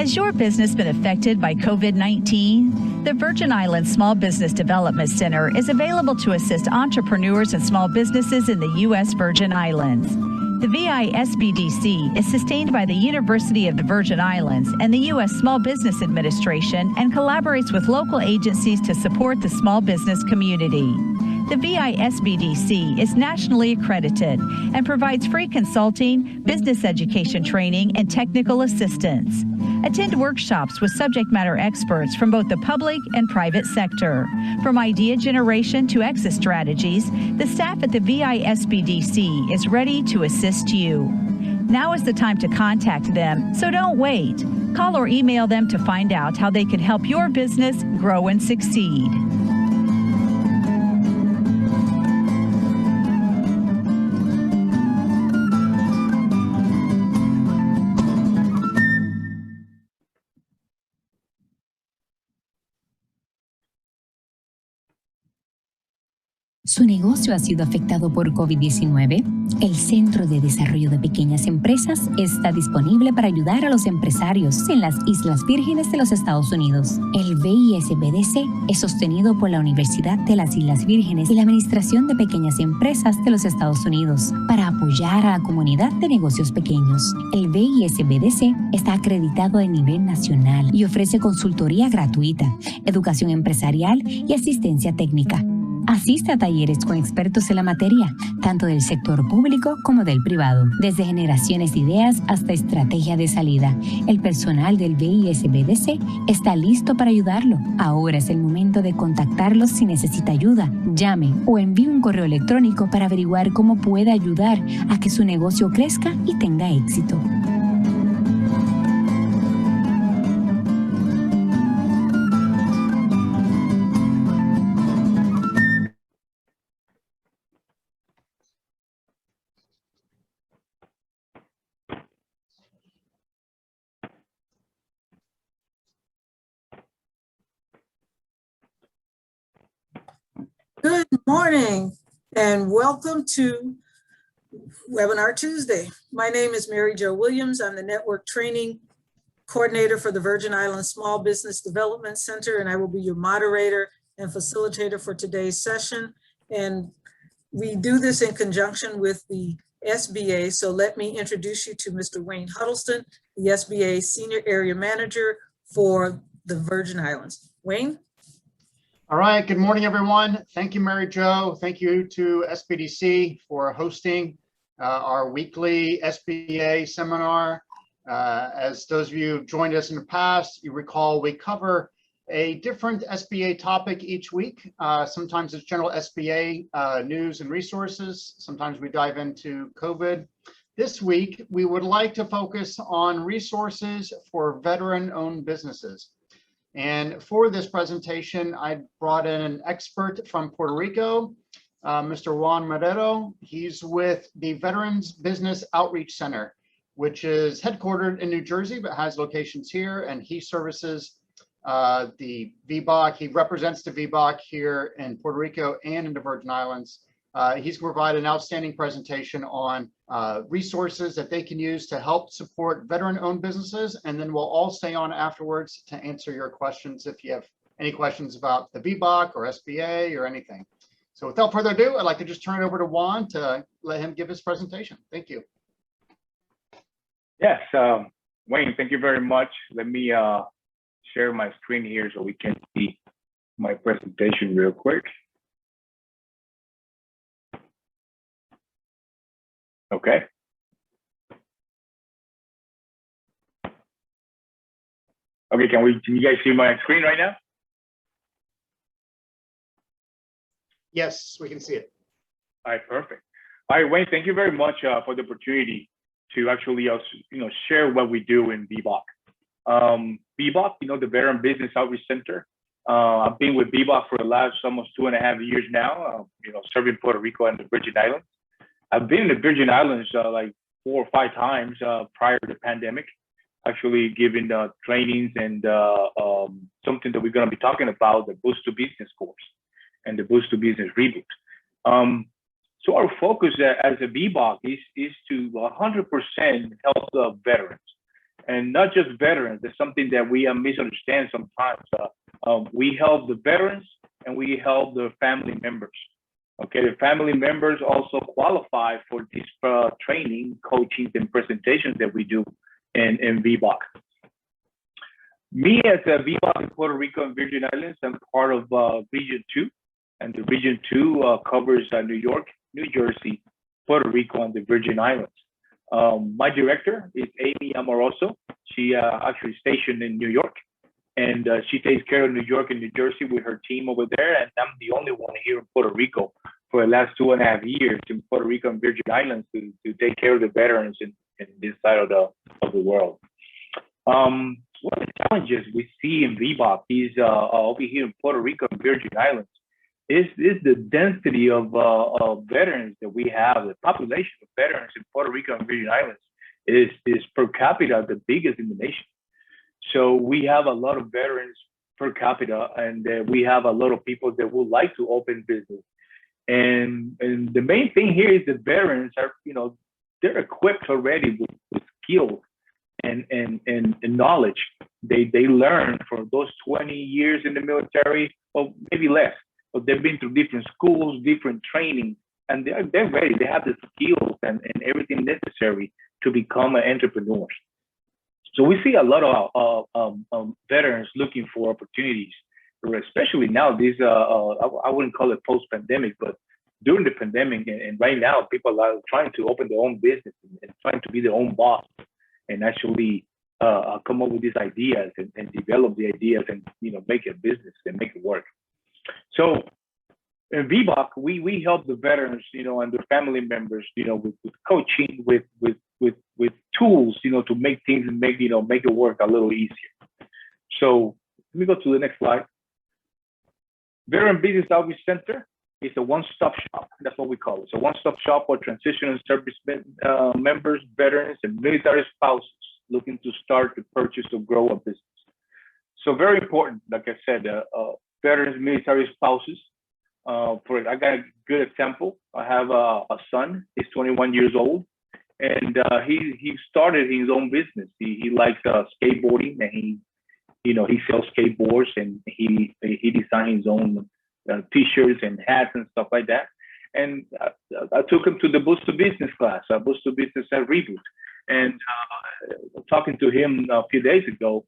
Has your business been affected by COVID-19? The Virgin Islands Small Business Development Center is available to assist entrepreneurs and small businesses in the U.S. Virgin Islands. The VI Sbdc is sustained by the University of the Virgin Islands and the U.S. Small Business Administration and collaborates with local agencies to support the small business community. The VI Sbdc is nationally accredited and provides free consulting, business education training, and technical assistance. Attend workshops with subject matter experts from both the public and private sector. From idea generation to exit strategies, the staff at the VI Sbdc is ready to assist you. Now is the time to contact them, so don't wait. Call or email them to find out how they can help your business grow and succeed. ¿Su negocio ha sido afectado por COVID-19? El Centro de Desarrollo de Pequeñas Empresas está disponible para ayudar a los empresarios en las Islas Vírgenes de los Estados Unidos. El VISBDC es sostenido por la Universidad de las Islas Vírgenes y la Administración de Pequeñas Empresas de los Estados Unidos para apoyar a la comunidad de negocios pequeños. El VISBDC está acreditado a nivel nacional y ofrece consultoría gratuita, educación empresarial y asistencia técnica. Asiste a talleres con expertos en la materia, tanto del sector público como del privado. Desde generaciones de ideas hasta estrategia de salida, el personal del VISBDC está listo para ayudarlo. Ahora es el momento de contactarlos si necesita ayuda. Llame o envíe un correo electrónico para averiguar cómo puede ayudar a que su negocio crezca y tenga éxito. Good morning and welcome to Webinar Tuesday. My name is Mary Jo Williams. I'm the Network Training Coordinator for the Virgin Islands Small Business Development Center, and I will be your moderator and facilitator for today's session. And we do this in conjunction with the SBA. So let me introduce you to Mr. Wayne Huddleston, the SBA Senior Area Manager for the Virgin Islands. Wayne? All right, good morning, everyone. Thank you, Mary Jo. Thank you to SBDC for hosting our weekly SBA seminar. As those of you who've joined us in the past, you recall we cover a different SBA topic each week. Sometimes it's general SBA news and resources. Sometimes we dive into COVID. This week, we would like to focus on resources for veteran-owned businesses. And for this presentation, I brought in an expert from Puerto Rico, Mr. Juan Marrero. He's with the Veterans Business Outreach Center, which is headquartered in New Jersey, but has locations here. And he services the VBOC. He represents the VBOC here in Puerto Rico and in the Virgin Islands. He's provided an outstanding presentation on resources that they can use to help support veteran-owned businesses, and then we'll all stay on afterwards to answer your questions if you have any questions about the VBOC or SBA or anything. So without further ado, I'd like to just turn it over to Juan to let him give his presentation. Thank you. Yes, Wayne, thank you very much. Let me share my screen here so we can see my presentation real quick. Okay. Okay, can you guys see my screen right now? Yes, we can see it. All right, perfect. All right, Wayne, thank you very much for the opportunity to actually share what we do in VBOC. VBOC, the Veteran Business Outreach Center. I've been with VBOC for the last almost 2.5 years now, serving Puerto Rico and the Virgin Islands. I've been in the Virgin Islands like 4 or 5 times prior to the pandemic, actually giving trainings and something that we're going to be talking about, the Boost to Business course and the Boost to Business reboot. So our focus as a VBOC is to 100% help the veterans. and not just veterans. That's something that we misunderstand sometimes. We help the veterans and we help the family members. Okay, the family members also qualify for this training, coaching, and presentations that we do in VBOC. Me as a VBOC in Puerto Rico and Virgin Islands, I'm part of Region 2, and the Region 2 covers New York, New Jersey, Puerto Rico, and the Virgin Islands. My director is Amy Amoroso. She actually stationed in New York, and she takes care of New York and New Jersey with her team over there. And I'm the only one here in Puerto Rico for the last 2.5 years in Puerto Rico and Virgin Islands to take care of the veterans in this side of the world. One of the challenges we see in VBOC is over here in Puerto Rico and Virgin Islands is the density of veterans that we have. The population of veterans in Puerto Rico and Virgin Islands is per capita the biggest in the nation. So we have a lot of veterans per capita, and we have a lot of people that would like to open business. And the main thing here is the veterans are, they're equipped already with skills and knowledge. They learn for those 20 years in the military, or maybe less. But they've been through different schools, different training, and they're ready. They have the skills and everything necessary to become entrepreneurs. So we see a lot of veterans looking for opportunities, especially now. These I wouldn't call it post-pandemic, but during the pandemic and right now, people are trying to open their own business and trying to be their own boss and actually come up with these ideas and develop the ideas and make a business and make it work. So in VBOC, we help the veterans, and their family members, with coaching, with tools, to make things and make it work a little easier. So let me go to the next slide. Veteran Business Outreach Center is a one-stop shop. That's what we call it. It's a one-stop shop for transitional service members, veterans, and military spouses looking to start, to purchase, or grow a business. So very important, like I said, veterans, military spouses. I got a good example. I have a son. He's 21 years old, and he started his own business. He likes skateboarding, and he sells skateboards, and he designs his own T-shirts and hats and stuff like that. And I took him to the Boost to Business class, Boost to Business and Reboot. And talking to him a few days ago,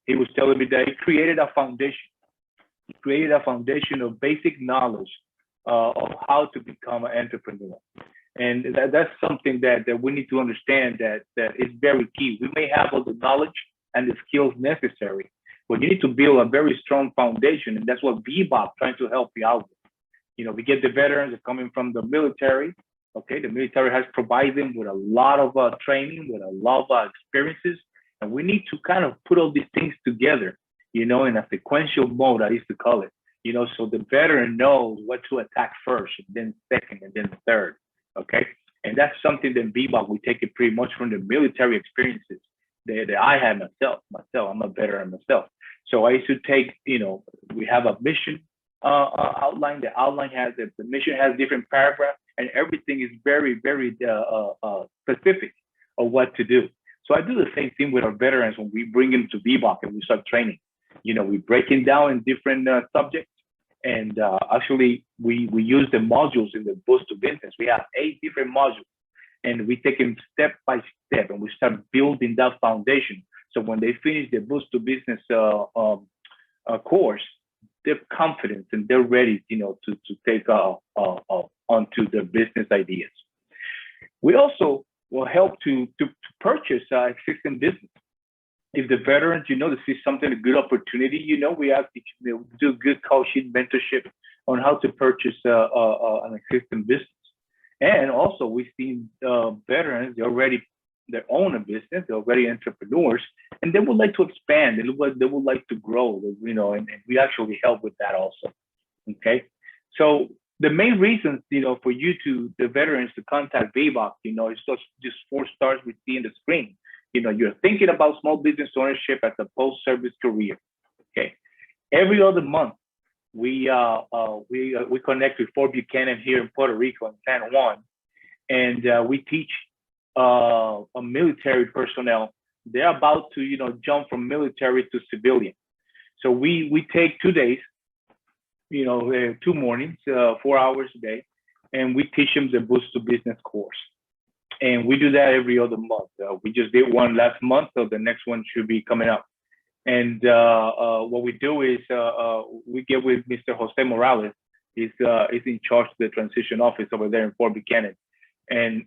he was telling me that he created a foundation. He created a foundation of basic knowledge of how to become an entrepreneur. And that's something that we need to understand that is very key. We may have all the knowledge and the skills necessary, but you need to build a very strong foundation. And that's what VBOC trying to help you out with. We get the veterans that are coming from the military. Okay, the military has provided them with a lot of training, with a lot of experiences. And we need to kind of put all these things together, in a sequential mode, I used to call it, so the veteran knows what to attack first, and then second, and then third. Okay. And that's something that VBOC, we take it pretty much from the military experiences that I had myself. I'm a veteran myself. So I used to take, we have a mission outline. The outline the mission has different paragraphs, and everything is very, very specific of what to do. So I do the same thing with our veterans when we bring them to VBOC and we start training. We break it down in different subjects, and actually we use the modules in the Boost to Business. We have 8 different modules, and we take them step by step, and we start building that foundation. So when they finish the Boost to Business course, they're confident and they're ready, to take onto their business ideas. We also will help to purchase existing business. If the veterans, they see something, a good opportunity, we have to do good coaching, mentorship on how to purchase an existing business. And also we've seen veterans, they own a business, they're already entrepreneurs, and they would like to expand, they would like to grow, and we actually help with that also. Okay. So the main reasons, for the veterans to contact VBOC, it's just 4 stars we see in the screen. You're thinking about small business ownership as a post-service career. Okay. Every other month, we connect with Fort Buchanan here in Puerto Rico in San Juan, and we teach military personnel they're about to, jump from military to civilian. So we take 2 days, 2 mornings, 4 hours a day, and we teach them the Boost to Business course. And we do that every other month. We just did one last month, so the next one should be coming up. And what we do is we get with Mr. Jose Morales. He's in charge of the transition office over there in Fort Buchanan. And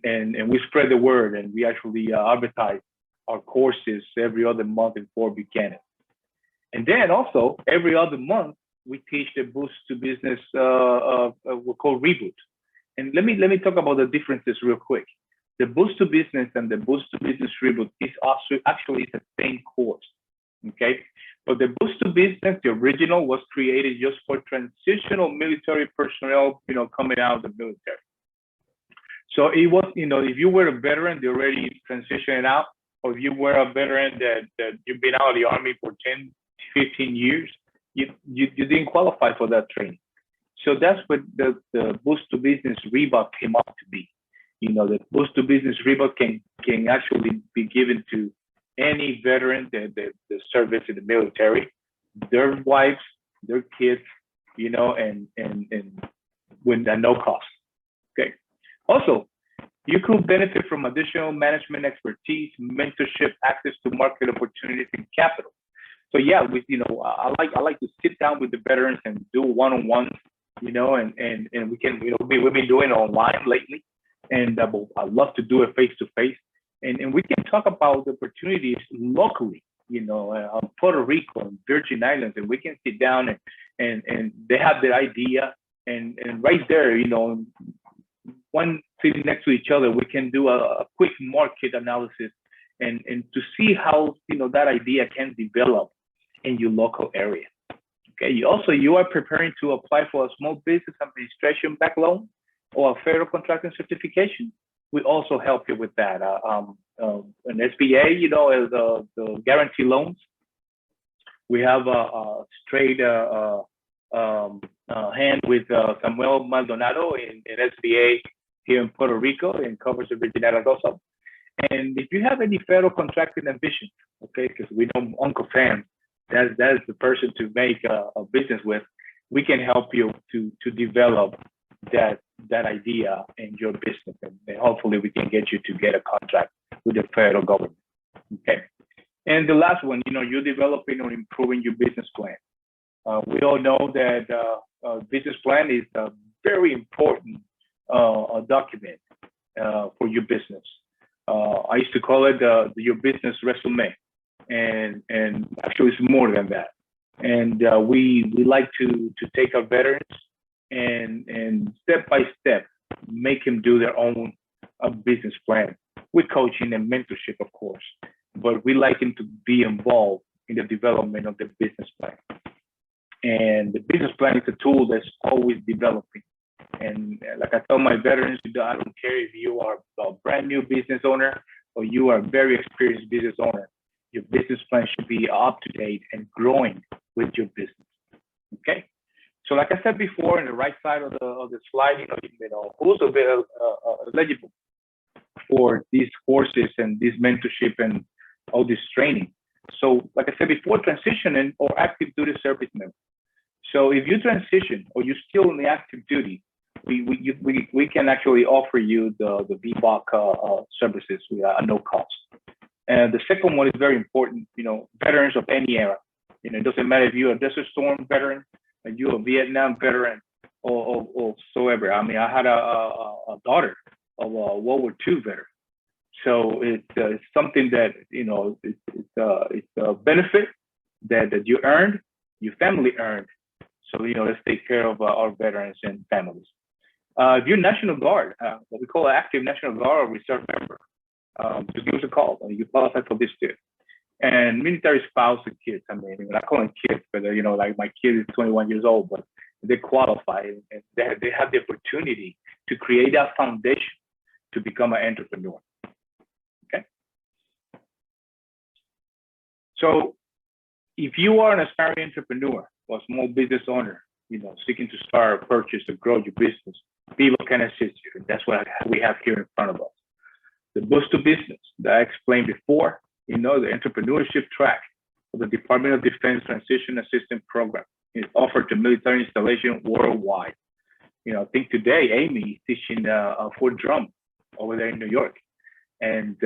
we spread the word, and we actually advertise our courses every other month in Fort Buchanan. And then also every other month, we teach the Boost to Business, we call Reboot. And let me talk about the differences real quick. The Boost to Business and the Boost to Business Reboot is also actually the same course, okay? But the Boost to Business, the original, was created just for transitional military personnel, coming out of the military. So it was, if you were a veteran, they already transitioned out, or if you were a veteran that you've been out of the Army for 10, 15 years, you didn't qualify for that training. So that's what the Boost to Business Reboot came up to be. The Boost to Business Reboot can actually be given to any veteran that service in the military, their wives, their kids, and with no cost. Okay. Also, you could benefit from additional management expertise, mentorship, access to market opportunities, and capital. So yeah, I like to sit down with the veterans and do one-on-ones, and we can, we've been doing it online lately, and I'd love to do it face-to-face, and we can talk about the opportunities locally, on Puerto Rico and Virgin Islands, and we can sit down and they have their idea, and right there, one sitting next to each other, we can do a quick market analysis and to see how, that idea can develop in your local area. Okay. You are preparing to apply for a small business administration back loan or a federal contracting certification. We also help you with that. An SBA, is the guarantee loans. We have a straight hand with Samuel Maldonado in SBA here in Puerto Rico, and covers the Virgin Islands also. And if you have any federal contracting ambition, okay, because we know Uncle Sam, that is the person to make a business with, we can help you to develop that idea in your business, and hopefully we can get you to get a contract with the federal government. Okay. And the last one, you're developing or improving your business plan. We all know that business plan is a very important document for your business. I used to call it your business resume, and actually it's more than that. And we like to take our veterans and step by step make them do their own business plan with coaching and mentorship, of course. But we like them to be involved in the development of the business plan. And the business plan is a tool that's always developing. And like I tell my veterans, I don't care if you are a brand new business owner or you are a very experienced business owner, your business plan should be up to date and growing with your business. Okay. So like I said before, in the right side of the slide, who's eligible for these courses and this mentorship and all this training. So like I said before, transitioning or active duty service member. So if you transition or you're still in the active duty, we can actually offer you the VBOC services at no cost. And the second one is very important, veterans of any era. It doesn't matter if you're a Desert Storm veteran, or you're a Vietnam veteran, or so ever. I mean, I had a daughter of a World War II veteran. So it's something that, it's a benefit that you earned, your family earned. So, let's take care of our veterans and families. If you're National Guard, what we call an active National Guard or reserve member, just give us a call. You qualify for this too. And military spouse and kids. I mean, I call them kids, but like my kid is 21 years old, but they qualify and they have the opportunity to create that foundation to become an entrepreneur. Okay. So if you are an aspiring entrepreneur or small business owner, seeking to start, purchase, or grow your business, people can assist you. That's what we have here in front of us. The Boost to Business that I explained before, the entrepreneurship track of the Department of Defense Transition Assistance Program is offered to military installation worldwide. I think today Amy is teaching Fort Drum over there in New York, and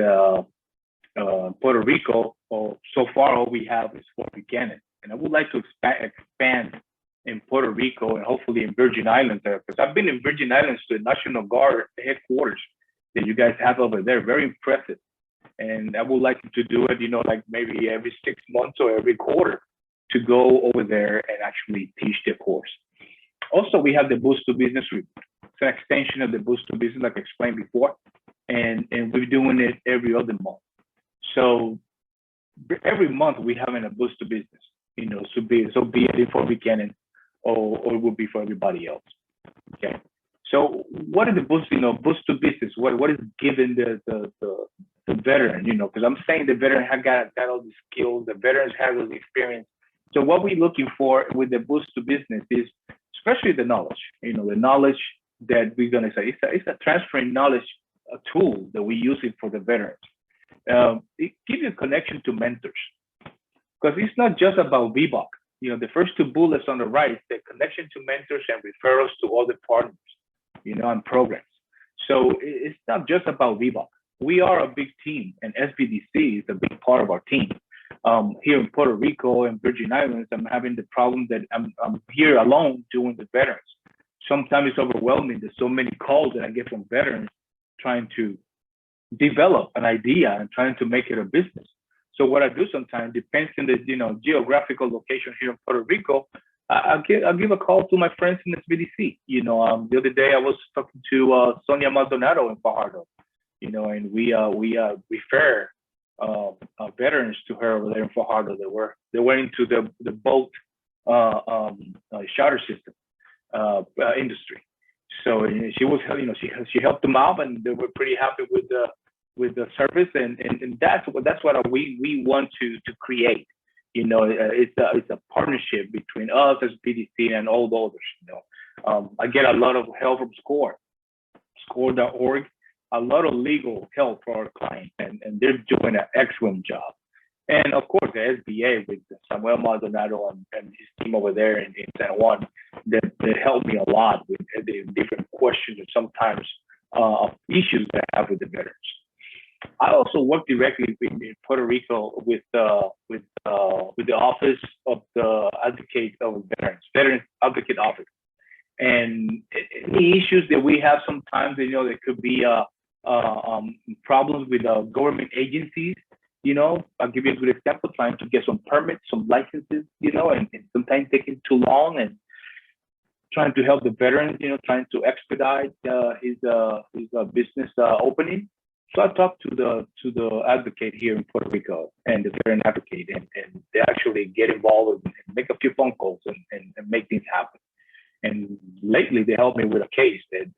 Puerto Rico. So far, all we have is Fort Buchanan, and I would like to expand in Puerto Rico and hopefully in Virgin Islands there, because I've been in Virgin Islands to the National Guard headquarters that you guys have over there. Very impressive. And I would like to do it, like maybe every 6 months or every quarter to go over there and actually teach the course. Also, we have the Boost to Business report. It's an extension of the Boost to Business, like I explained before, and we're doing it every other month. So every month we having a Boost to Business, so be it for Buchanan or it will be for everybody else. Okay. So what is the Boost, Boost to Business? What is given the veteran, because I'm saying the veteran have got all the skills, the veterans have all the experience. So what we're looking for with the Boost to Business is especially the knowledge, the knowledge that we're going to say, it's a transferring knowledge tool that we're using for the veterans. It gives you a connection to mentors, because it's not just about VBOC. The first two bullets on the right, the connection to mentors and referrals to other partners, and programs. So it's not just about VBOC. We are a big team, and SBDC is a big part of our team. Here in Puerto Rico and Virgin Islands, I'm having the problem that I'm here alone doing the veterans. Sometimes it's overwhelming. There's so many calls that I get from veterans trying to develop an idea and trying to make it a business. So what I do sometimes depends on the geographical location here in Puerto Rico. I'll give a call to my friends in SBDC. The other day I was talking to Sonia Maldonado in Fajardo, and we refer veterans to her over there in Fajardo. They were into the boat charter system industry. So she was, she helped them out, and they were pretty happy with the service, and that's what we want to create. It's a partnership between us as BDC and all the others. I get a lot of help from score.org, a lot of legal help for our clients, and they're doing an excellent job. And of course, the SBA with Samuel Maldonado and his team over there in San Juan, that helped me a lot with the different questions and sometimes issues that I have with the veterans. I also work directly in Puerto Rico with the Office of the Advocate of Veterans Advocate Office. And any issues that we have sometimes, there could be problems with government agencies. I'll give you a good example, trying to get some permits, some licenses, and sometimes taking too long, and trying to help the veterans, trying to expedite his business opening. So I talked to the advocate here in Puerto Rico and the veteran advocate, and they actually get involved and make a few phone calls and make things happen. And lately they helped me with a case that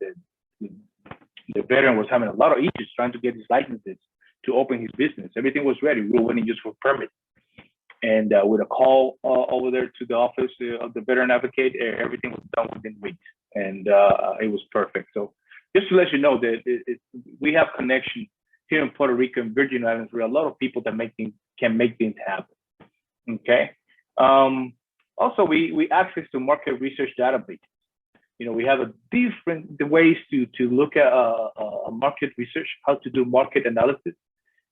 the veteran was having a lot of issues trying to get his licenses to open his business. Everything was ready. We were waiting just for permits. And with a call over there to the office of the veteran advocate, everything was done within weeks, and it was perfect. So just to let you know that we have connection here in Puerto Rico and Virgin Islands with a lot of people that can make things happen. Okay. Also, we access to market research database. We have a different ways to look at a market research, how to do market analysis,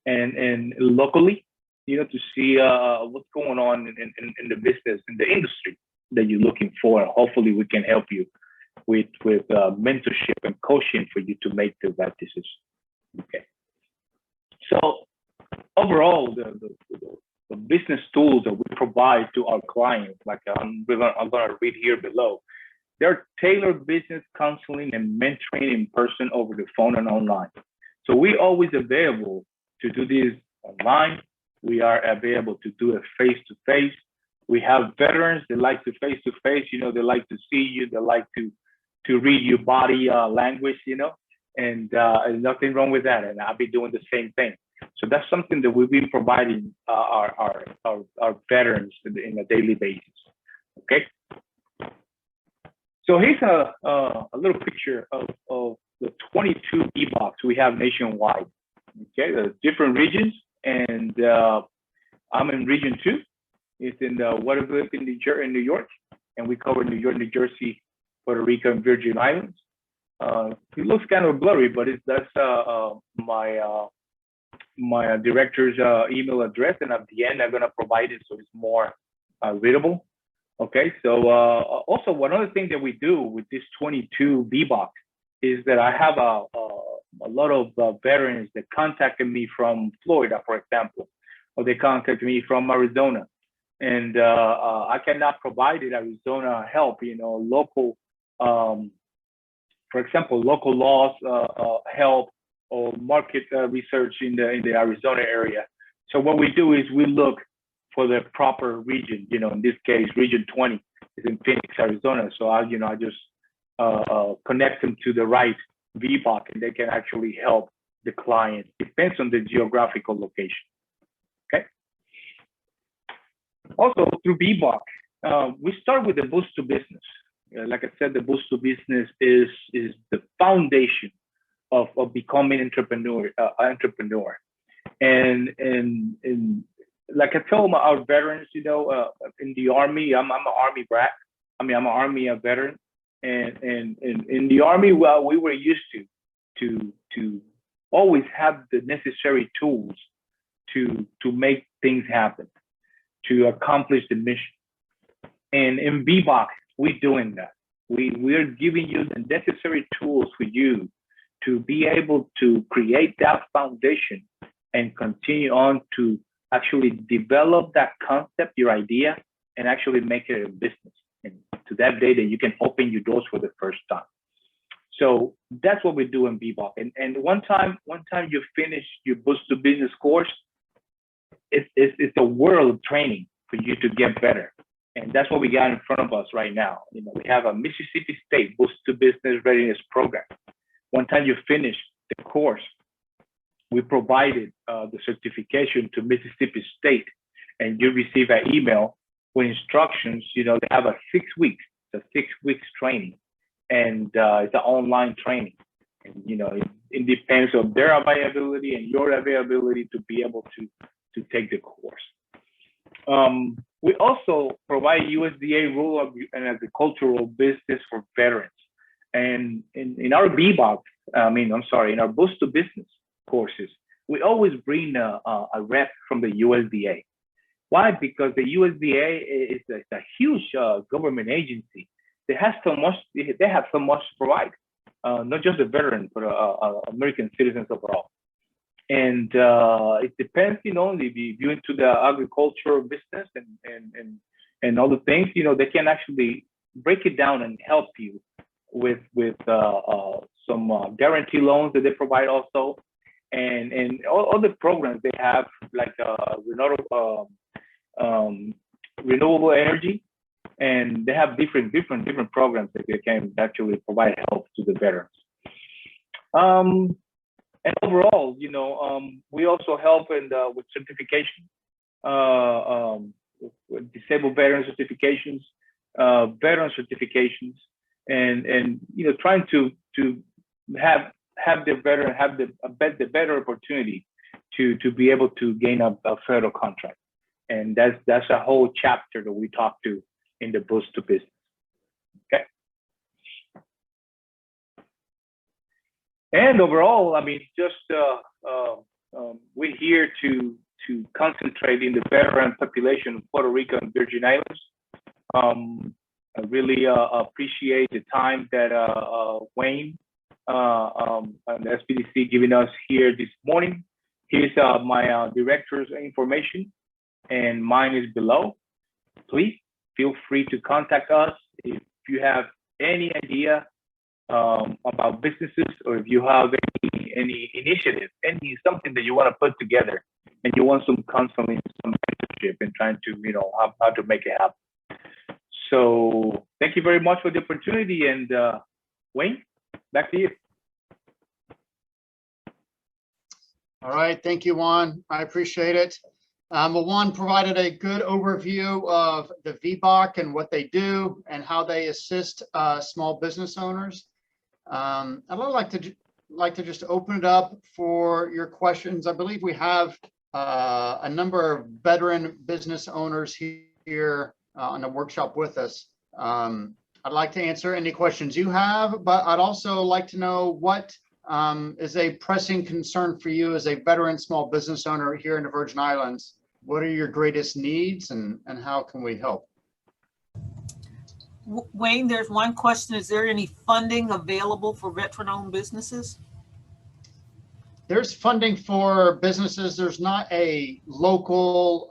and locally, to see what's going on in the business, in the industry that you're looking for. And hopefully we can help you with mentorship and coaching for you to make the right decision. Okay. So overall, the business tools that we provide to our clients, like I'm going to read here below, they're tailored business counseling and mentoring in person, over the phone, and online. So we're always available to do this online. We are available to do it face-to-face. We have veterans that like to face-to-face, they like to see you, they like to read your body language, and there's nothing wrong with that. And I'll be doing the same thing. So that's something that we've been providing our veterans in a daily basis. Okay. So here's a little picture of the 22 e-box we have nationwide. Okay, the different regions and I'm in Region 2. It's in Waterville in New York, and we cover New York, New Jersey, Puerto Rico, and Virgin Islands. It looks kind of blurry, but that's my director's email address, and at the end I'm gonna provide it so it's more readable. Okay, so also one other thing that we do with this 22 VBOC is that I have a lot of veterans that contacted me from Florida, for example, or they contacted me from Arizona, and I cannot provide it Arizona help, local, for example, local laws help or market research in the Arizona area. So what we do is we look for the proper region. In this case, Region 20 is in Phoenix, Arizona. So I just connect them to the right VBOC, and they can actually help the client. Depends on the geographical location. Okay. Also through VBOC, we start with the boost to business. Like I said, the boost to business is the foundation of becoming entrepreneur. And like I told our veterans, in the Army, I'm an Army brat. I'm an Army veteran, and in the Army, well, we were used to always have the necessary tools to make things happen, to accomplish the mission. And in VBOC, we're doing that. We're giving you the necessary tools for you to be able to create that foundation and continue on to actually develop that concept, your idea, and actually make it a business. And to that day that you can open your doors for the first time. So that's what we do in VBOC. And one time you finish your Boost to Business course, it's a world of training for you to get better. And that's what we got in front of us right now. We have a Mississippi State Boost to Business Readiness Program. One time you finish the course, we provided the certification to Mississippi State, and you receive an email with instructions. They have a 6 weeks, it's a 6 weeks training, and it's an online training. And it depends on their availability and your availability to be able to take the course. We also provide USDA rural and agricultural business for veterans. And in our VBOC, in our Boost to Business courses, we always bring a rep from the USDA. Why? Because the USDA is a huge government agency. They have so much to provide, not just the veterans, but American citizens overall. And it depends, if you're into the agricultural business and all the things, they can actually break it down and help you with some guarantee loans that they provide also, and all the programs they have, like renewable energy, and they have different programs that they can actually provide help to the veterans. And overall, we also help with certification, with disabled veteran certifications, veteran certifications, and trying to have the veteran have the better opportunity to be able to gain a federal contract. And that's a whole chapter that we talk to in the Boost to Business. Okay. And overall, we're here to concentrate in the veteran population of Puerto Rico and Virgin Islands. I really appreciate the time that Wayne and the SBDC giving us here this morning. Here's my director's information, and mine is below. Please feel free to contact us if you have any idea about businesses, or if you have any initiative, something that you want to put together, and you want some counseling, some mentorship, and trying to how to make it happen. So thank you very much for the opportunity, and Wayne, back to you. All right, thank you, Juan. I appreciate it. Juan provided a good overview of the VBOC and what they do and how they assist small business owners. I'd like to just open it up for your questions. I believe we have a number of veteran business owners here on the workshop with us. I'd like to answer any questions you have, but I'd also like to know what is a pressing concern for you as a veteran small business owner here in the Virgin Islands. What are your greatest needs and how can we help? Wayne, there's one question. Is there any funding available for veteran-owned businesses? There's funding for businesses. There's not a local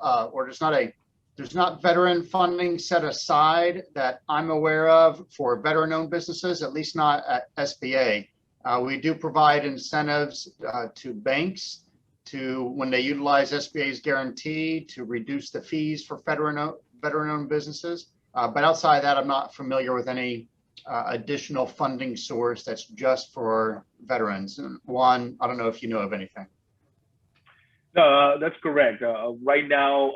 there's not veteran funding set aside that I'm aware of for veteran-owned businesses, at least not at SBA. We do provide incentives to banks when they utilize SBA's guarantee to reduce the fees for veteran-owned businesses. But outside of that, I'm not familiar with any additional funding source that's just for veterans. And Juan, I don't know if you know of anything. No, that's correct. Right now,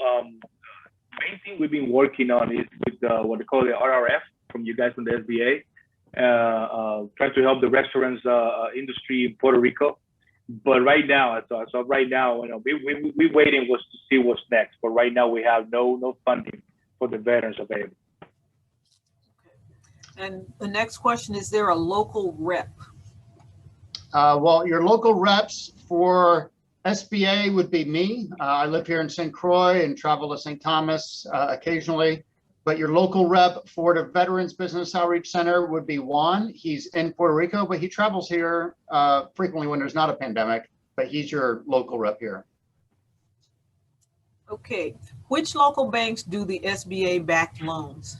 main thing we've been working on is with what they call the RRF from you guys from the SBA, trying to help the restaurants industry in Puerto Rico. But right now, so right now, we're waiting to see what's next. But right now, we have no funding for the veterans available. And the next question, is there a local rep? Well, your local reps for SBA would be me. I live here in St. Croix and travel to St. Thomas occasionally. But your local rep for the Veterans Business Outreach Center would be Juan. He's in Puerto Rico, but he travels here frequently when there's not a pandemic, but he's your local rep here. Okay, which local banks do the SBA backed loans?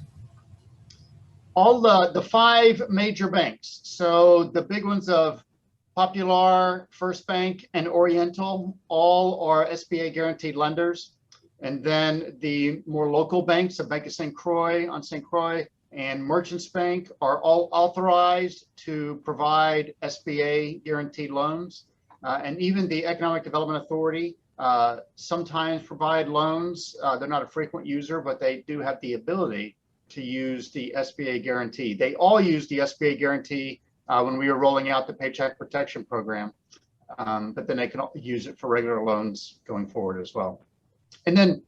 All the 5 major banks. So the big ones of Popular, First Bank, and Oriental, all are SBA guaranteed lenders. And then the more local banks, the Bank of St. Croix on St. Croix and Merchants Bank are all authorized to provide SBA guaranteed loans. And even the Economic Development Authority sometimes provide loans. They're not a frequent user, but they do have the ability to use the SBA guarantee. They all use the SBA guarantee when we were rolling out the Paycheck Protection Program, but then they can use it for regular loans going forward as well. And then,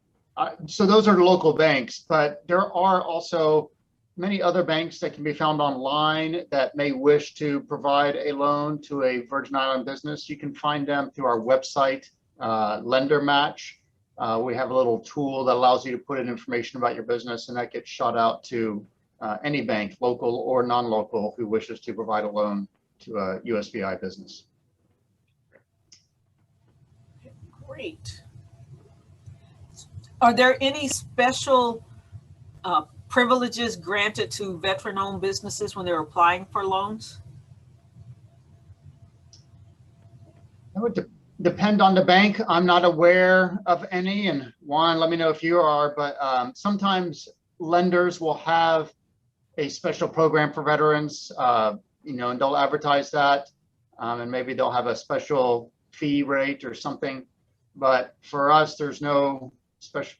so those are local banks, but there are also many other banks that can be found online that may wish to provide a loan to a Virgin Island business. You can find them through our website, Lender Match. We have a little tool that allows you to put in information about your business, and that gets shot out to any bank, local or non-local, who wishes to provide a loan to a USVI business. Great. Are there any special privileges granted to veteran-owned businesses when they're applying for loans? That would depend on the bank. I'm not aware of any, and Juan, let me know if you are, but sometimes lenders will have a special program for veterans, and they'll advertise that, and maybe they'll have a special fee rate or something. But for us, there's no special,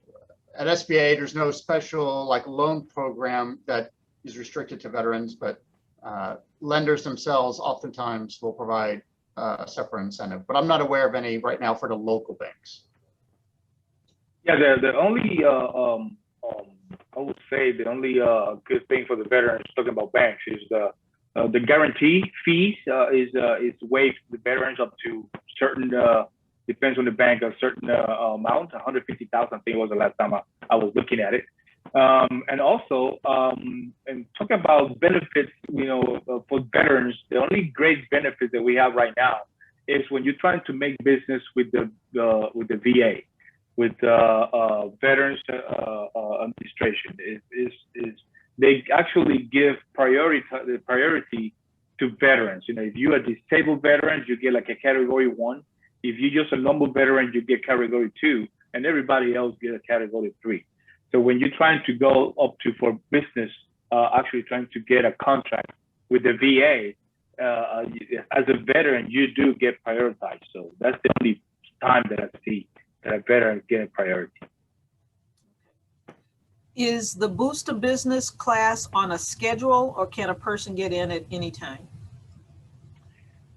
at SBA, there's no special like loan program that is restricted to veterans, but lenders themselves oftentimes will provide a separate incentive, but I'm not aware of any right now for the local banks. Yeah, the only I would say the only good thing for the veterans, talking about banks, is the guarantee fees is waived to the veterans up to certain depends on the bank, a certain amount, 150,000, I think was the last time I was looking at it. And also, and talking about benefits, for veterans, the only great benefit that we have right now is when you're trying to make business with the VA, with Veterans Administration, is they actually give priority to veterans. If you're a disabled veteran, you get like a category 1. If you're just a normal veteran, you get category 2, and everybody else get a category 3. So when you're trying to go up to for business, actually trying to get a contract with the VA, as a veteran, you do get prioritized. So that's the only time that I see that a veteran get a priority. Is the Boost to Business class on a schedule, or can a person get in at any time?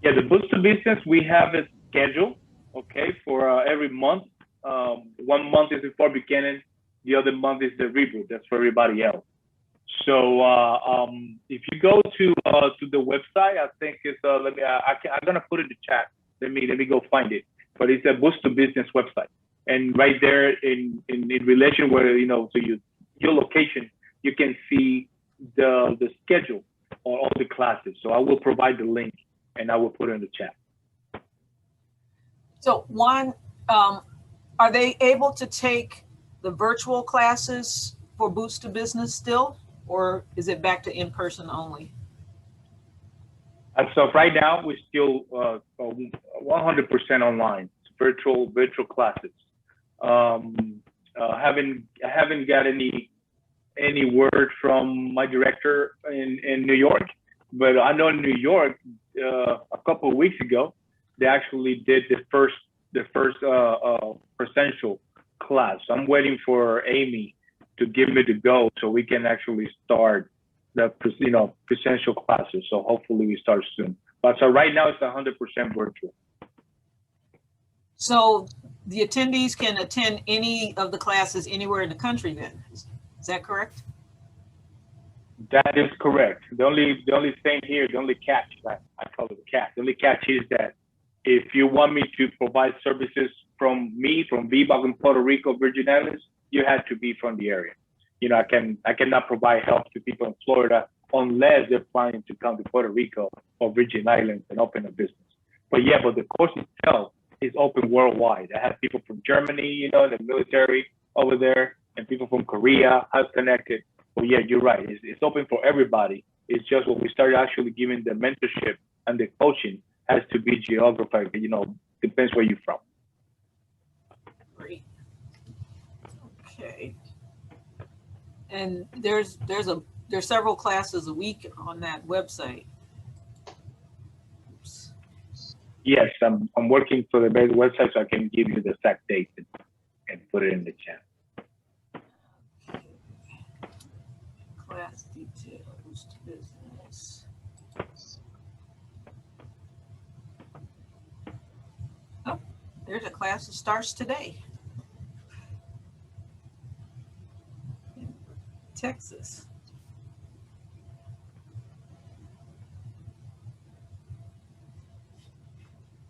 Yeah, the Boost to Business, we have a schedule, okay, for every month. 1 month is before beginning, the other month is the reboot. That's for everybody else. So if you go to the website, I think it's I'm gonna put it in the chat. Let me go find it. But it's a Boost to Business website, and right there in relation where to your location, you can see the schedule on all the classes. So I will provide the link and I will put it in the chat. So Juan, are they able to take the virtual classes for Boost to Business still, or is it back to in-person only? So right now we're still 100% online, virtual classes. Haven't got any word from my director in New York, but I know in New York a couple of weeks ago they actually did the first presential class. So I'm waiting for Amy to give me the go so we can actually start the presential classes. So hopefully we start soon. But so right now it's 100% virtual. So the attendees can attend any of the classes anywhere in the country then? Is that correct? That is correct. The only thing here, the only catch, I call it a catch. The only catch is that if you want me to provide services from VBOC in Puerto Rico, Virgin Islands, you have to be from the area. I cannot provide help to people in Florida unless they're planning to come to Puerto Rico or Virgin Islands and open a business. But the course itself is open worldwide. I have people from Germany, the military over there, and people from Korea have connected. But you're right. It's open for everybody. It's just when we started actually giving the mentorship and the coaching has to be geographic. Depends where you're from. Great. Okay. And there's several classes a week on that website. Oops. Yes, I'm working for the website so I can give you the exact date and put it in the chat. Class details to business. Oh, there's a class that starts today. In Texas.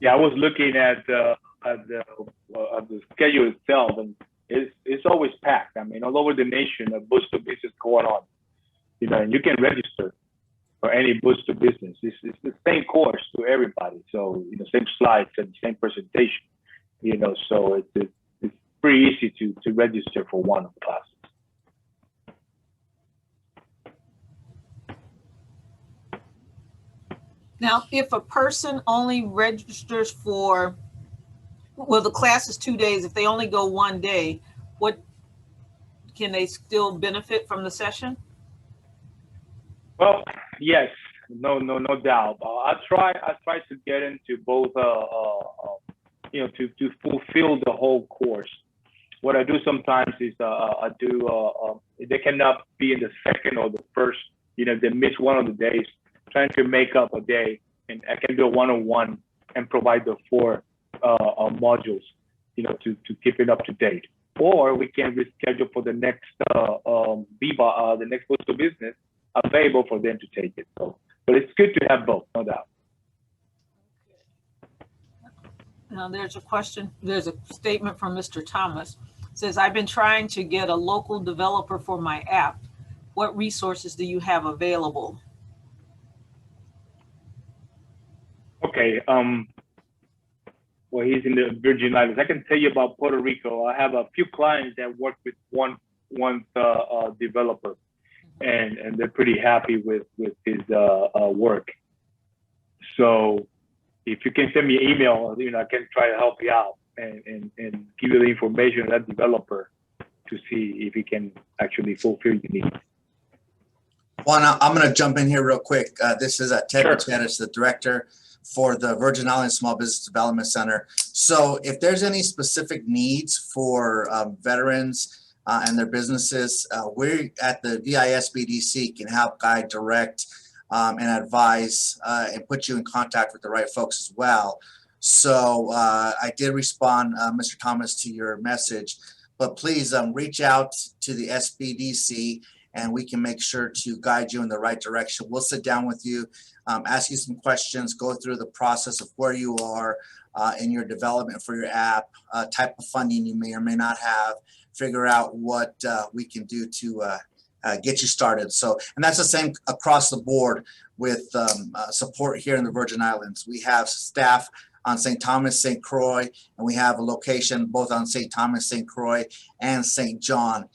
Yeah, I was looking at the schedule itself, and it's always packed. I mean, all over the nation, a Boost to Business going on. And you can register for any Boost to Business. It's the same course to everybody. So same slides and same presentation. So it's pretty easy to register for one of the classes. Now, if a person only registers for, the class is 2 days. If they only go 1 day, what can they still benefit from the session? Well, yes, no doubt. I try to get into both, to fulfill the whole course. What I do sometimes is they cannot be in the second or the first. They miss one of the days. Trying to make up a day, and I can do a one-on-one and provide the 4 modules, to keep it up to date. Or we can reschedule for the next the next Boost to Business available for them to take it. So, but it's good to have both, no doubt. Now there's a statement from Mr. Thomas. It says, I've been trying to get a local developer for my app. What resources do you have available? Okay, well, he's in the Virgin Islands. I can tell you about Puerto Rico. I have a few clients that work with one developer, and they're pretty happy with his work. So if you can send me an email, I can try to help you out and give you the information of that developer to see if he can actually fulfill your needs. Juan, I'm going to jump in here real quick. This is Ted Sure. Gutierrez, the director for the Virgin Islands Small Business Development Center. So if there's any specific needs for veterans and their businesses, we at the Sbdc can help guide, direct, and advise and put you in contact with the right folks as well. So I did respond, Mr. Thomas, to your message, but please reach out to the SBDC and we can make sure to guide you in the right direction. We'll sit down with you, ask you some questions, go through the process of where you are in your development for your app, type of funding you may or may not have, figure out what we can do to get you started. So, and that's the same across the board with support here in the Virgin Islands. We have staff on St. Thomas, St. Croix, and we have a location both on St. Thomas, St. Croix, and St. John.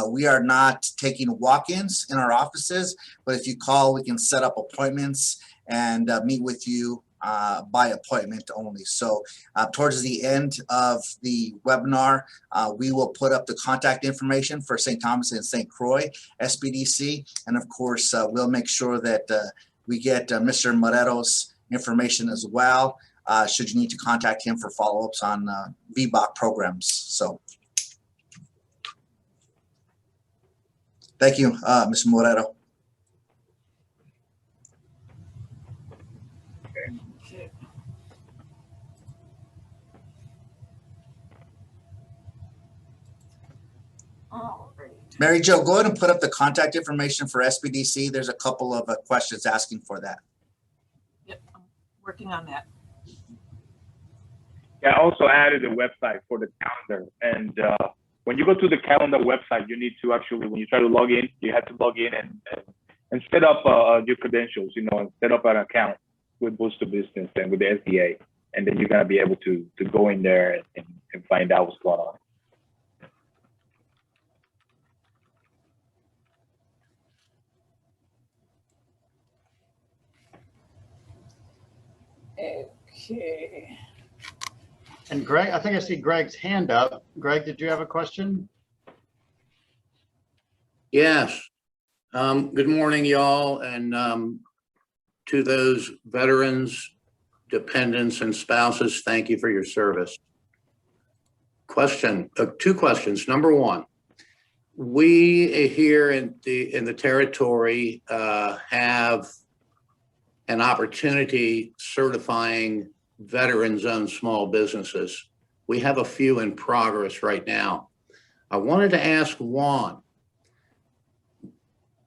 We are not taking walk-ins in our offices, but if you call, we can set up appointments and meet with you by appointment only. So towards the end of the webinar, we will put up the contact information for St. Thomas and St. Croix SBDC. And of course, we'll make sure that we get Mr. Morero's information as well, should you need to contact him for follow-ups on VBOC programs. So thank you, Mr. Morero. Mary Jo, go ahead and put up the contact information for SBDC. There's a couple of questions asking for that. Yep, I'm working on that. Yeah, I also added a website for the calendar. And when you go to the calendar website, you need to actually, when you try to log in, you have to log in and set up your credentials, you know, and set up an account with Booster Business and with the SBA. And then you're going to be able to go in there and find out what's going on. Okay. And Greg, I think I see Greg's hand up. Greg, did you have a question? Yes. Good morning, y'all. And to those veterans, dependents, and spouses, thank you for your service. Two questions. Number one, we here in the territory have an opportunity certifying veterans-owned small businesses. We have a few in progress right now. I wanted to ask Juan,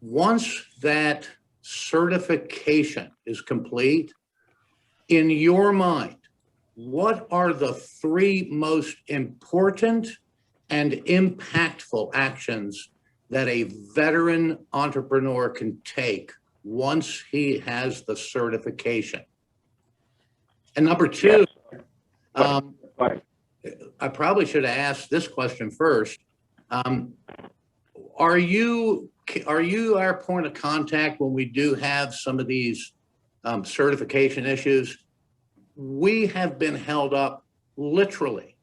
once that certification is complete, in your mind, what are the three most important and impactful actions that a veteran entrepreneur can take once he has the certification? And number two, I probably should have asked this question first. Are you our point of contact when we do have some of these certification issues? We have been held up literally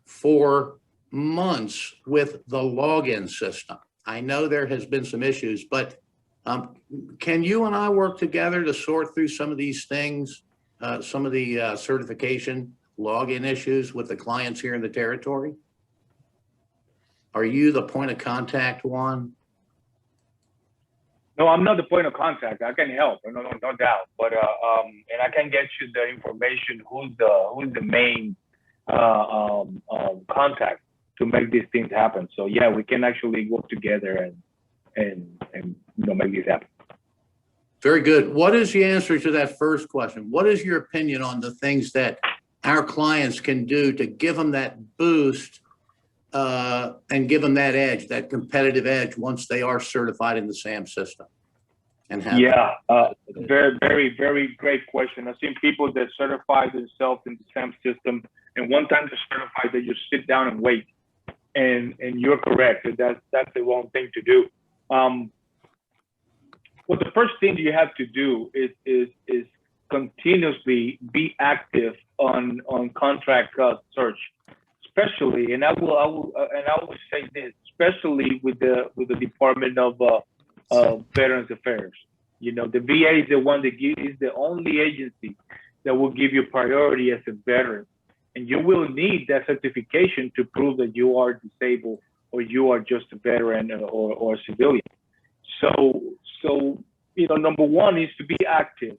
for months with the login system. I know there has been some issues, but can you and I work together to sort through some of these things, some of the certification login issues with the clients here in the territory? Are you the point of contact, Juan? No, I'm not the point of contact. I can help, no doubt. But and I can get you the information who's the main contact to make these things happen. So yeah, we can actually work together and you know, make these happen. Very good. What is the answer to that first question? What is your opinion on the things that our clients can do to give them that boost and give them that edge, that competitive edge, once they are certified in the SAM system? And have very, very, very great question. I've seen people that certify themselves in the SAM system, and one time they're certified, they just sit down and wait. And you're correct. That's the wrong thing to do. Well, the first thing you have to do is continuously be active on contract search, especially, and I will say this, especially with the Department of Veterans Affairs. You know, the VA is the one that is the only agency that will give you priority as a veteran, and you will need that certification to prove that you are disabled or you are just a veteran or a civilian. So you know, number one is to be active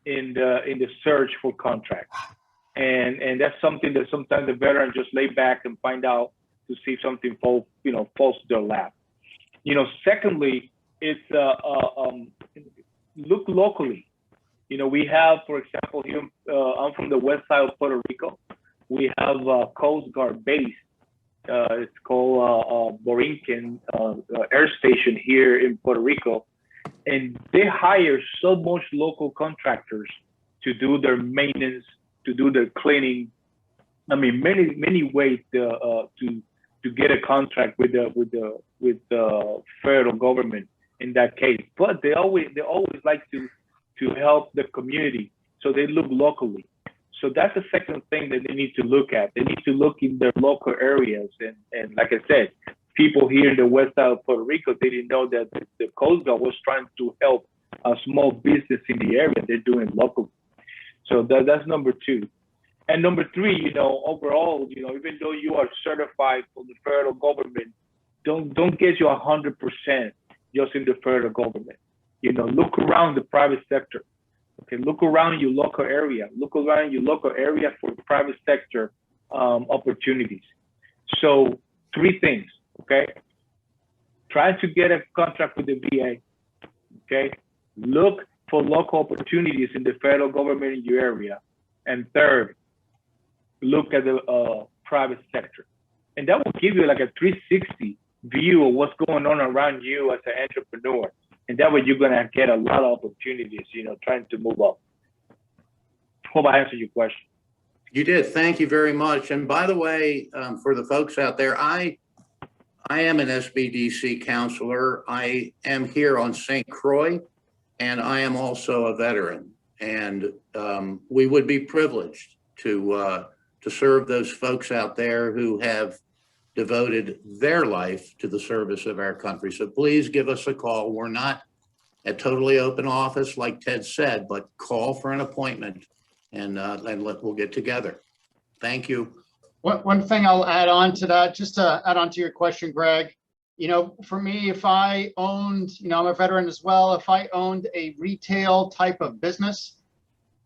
in the search for contracts. And that's something that sometimes the veteran just lay back and find out to see if something falls to their lap. Secondly, it's look locally. We have, for example, here, I'm from the west side of Puerto Rico. We have a Coast Guard base. It's called Borinquen Air Station here in Puerto Rico. And they hire so much local contractors to do their maintenance, to do their cleaning. I mean, many ways to get a contract with the federal government in that case. But they always like to help the community, so they look locally. So that's the second thing that they need to look at. They need to look in their local areas, and like I said, people here in the west side of Puerto Rico, they didn't know that the Coast Guard was trying to help a small business in the area. They're doing locally. So that's number two. And number three, overall, even though you are certified from the federal government, don't get you 100% just in the federal government. Look around the private sector. Okay, look around your local area. Look around your local area for private sector opportunities. So 3 things. Okay, try to get a contract with the VA. Okay, look for local opportunities in the federal government in your area. And third, look at the private sector. And that will give you like a 360 view of what's going on around you as an entrepreneur. And that way you're gonna get a lot of opportunities, trying to move up. Hope I answered your question. You did. Thank you very much. And by the way, for the folks out there, I am an SBDC counselor. I am here on St. Croix, and I am also a veteran. And we would be privileged to serve those folks out there who have devoted their life to the service of our country. So please give us a call. We're not a totally open office, like Ted said, but call for an appointment, and we'll get together. Thank you. One thing I'll add on to that, just to add on to your question, Greg, for me, if I owned, I'm a veteran as well, if I owned a retail type of business,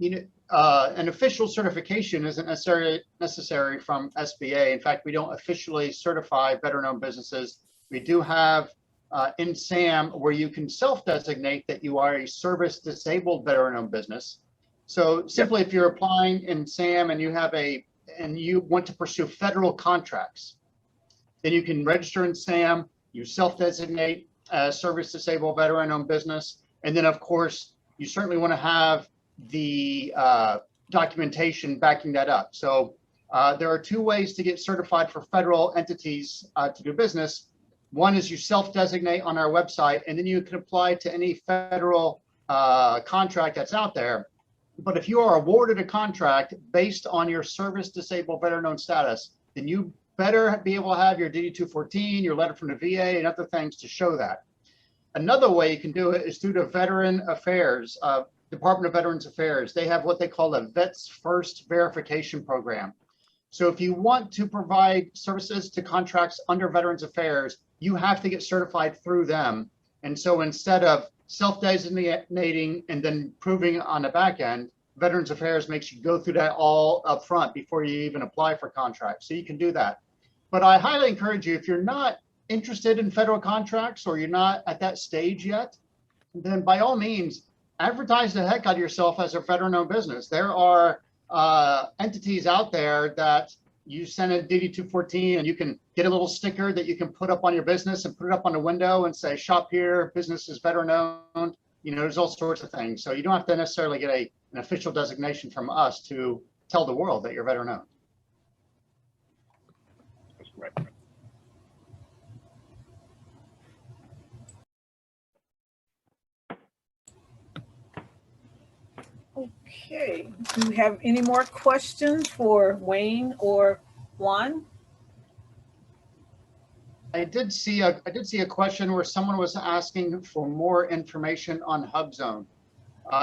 an official certification isn't necessary from SBA. In fact, we don't officially certify veteran-owned businesses. We do have in SAM where you can self-designate that you are a service-disabled veteran-owned business. So simply, if you're applying in SAM and you want to pursue federal contracts, then you can register in SAM. You self-designate as service-disabled veteran-owned business, and then of course you certainly want to have the documentation backing that up. So there are 2 ways to get certified for federal entities to do business. One is you self-designate on our website, and then you can apply to any federal contract that's out there. But if you are awarded a contract based on your service-disabled veteran-owned status, then you better be able to have your DD-214, your letter from the VA, and other things to show that. Another way you can do it is through the Veteran Affairs, Department of Veterans Affairs. They have what they call a Vets First verification program. So if you want to provide services to contracts under Veterans Affairs, you have to get certified through them. And so instead of self-designating and then proving on the back end, Veterans Affairs makes you go through that all up front before you even apply for contracts. So you can do that. But I highly encourage you, if you're not interested in federal contracts or you're not at that stage yet, then by all means, advertise the heck out of yourself as a veteran-owned business. There are entities out there that you send a DD-214 and you can get a little sticker that you can put up on your business and put it up on the window and say, shop here, business is veteran-owned. There's all sorts of things. So you don't have to necessarily get an official designation from us to tell the world that you're veteran-owned. That's correct. Okay, do we have any more questions for Wayne or Juan? I did see a question where someone was asking for more information on Hubzone.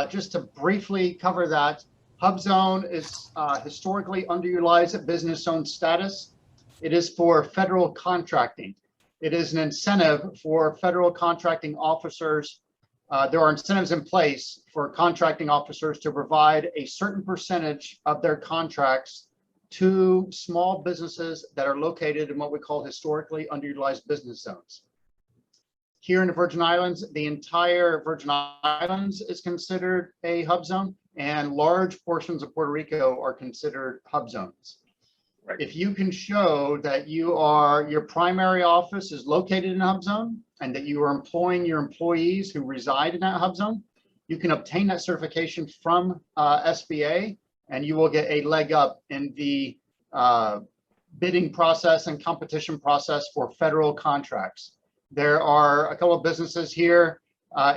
Just to briefly cover that, Hubzone is historically underutilized at business-owned status. It is for federal contracting. It is an incentive for federal contracting officers there are incentives in place for contracting officers to provide a certain percentage of their contracts to small businesses that are located in what we call historically underutilized business zones. Here in the Virgin Islands, the entire Virgin Islands is considered a hub zone, and large portions of Puerto Rico are considered hub zones. Right. If you can show that your primary office is located in a hub zone and that you are employing your employees who reside in that hub zone, you can obtain that certification from SBA, and you will get a leg up in the bidding process and competition process for federal contracts. There are a couple of businesses here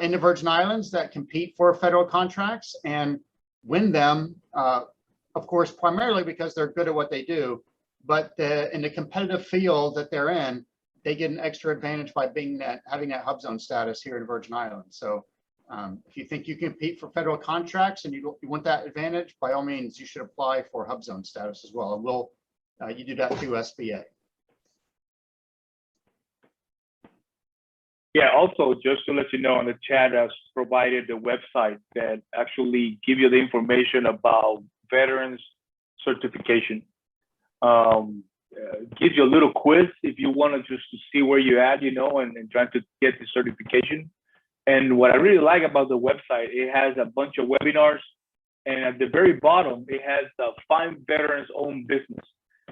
in the Virgin Islands that compete for federal contracts and win them, of course, primarily because they're good at what they do, but in the competitive field that they're in, they get an extra advantage by having that hub zone status here in the Virgin Islands. So if you think you can compete for federal contracts and you want that advantage, by all means, you should apply for hub zone status as well. And you do that through SBA. Yeah, also just to let you know, on the chat has provided the website that actually give you the information about veterans certification. Gives you a little quiz if you want to just to see where you're at, and trying to get the certification. And what I really like about the website, it has a bunch of webinars, and at the very bottom, it has 5 veterans-owned business.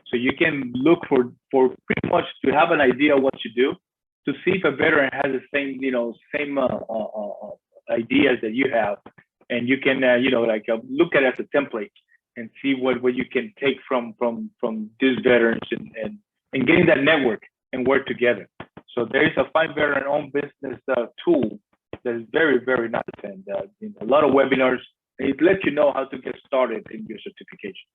So you can look for pretty much to have an idea of what you do, to see if a veteran has the same, ideas that you have, and you can, look at it as a template and see what you can take from these veterans and getting that network and work together. So there is a Find Veteran-Owned Business tool that is very, very nice, and a lot of webinars. It lets you know how to get started in your certification.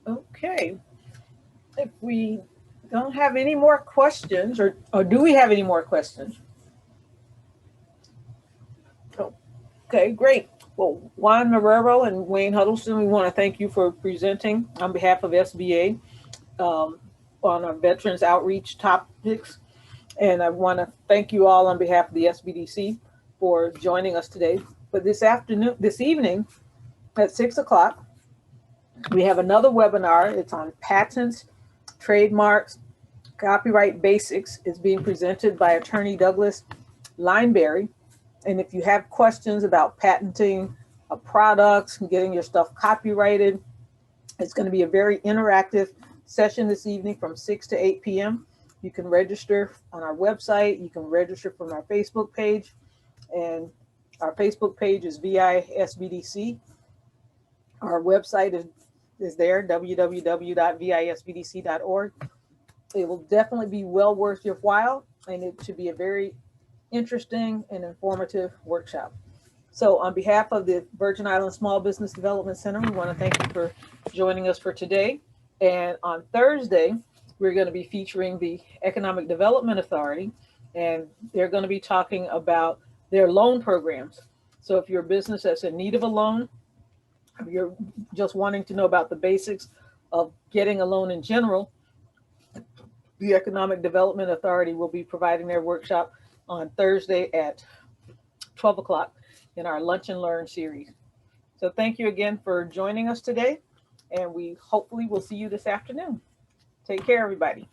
Okay. If we don't have any more questions, or do we have any more questions? Oh, okay, great. Well, Juan Marrero and Wayne Huddleston, we want to thank you for presenting on behalf of SBA on our veterans outreach topics. And I want to thank you all on behalf of the SBDC for joining us today. But this evening at 6 o'clock, we have another webinar. It's on patents, trademarks, copyright basics. It's being presented by Attorney Douglas Lineberry. And if you have questions about patenting a product, getting your stuff copyrighted, it's going to be a very interactive session this evening from 6 to 8 p.m. You can register on our website. You can register from our Facebook page. And our Facebook page is VI SBDC. Our website is there, www.visbdc.org. It will definitely be well worth your while, and it should be a very interesting and informative workshop. So on behalf of the Virgin Islands Small Business Development Center, we want to thank you for joining us for today. And on Thursday, we're going to be featuring the Economic Development Authority, and they're going to be talking about their loan programs. So if you're a business that's in need of a loan, if you're just wanting to know about the basics of getting a loan in general, the Economic Development Authority will be providing their workshop on Thursday at 12 o'clock in our Lunch and Learn series. So thank you again for joining us today, and we hopefully will see you this afternoon. Take care, everybody.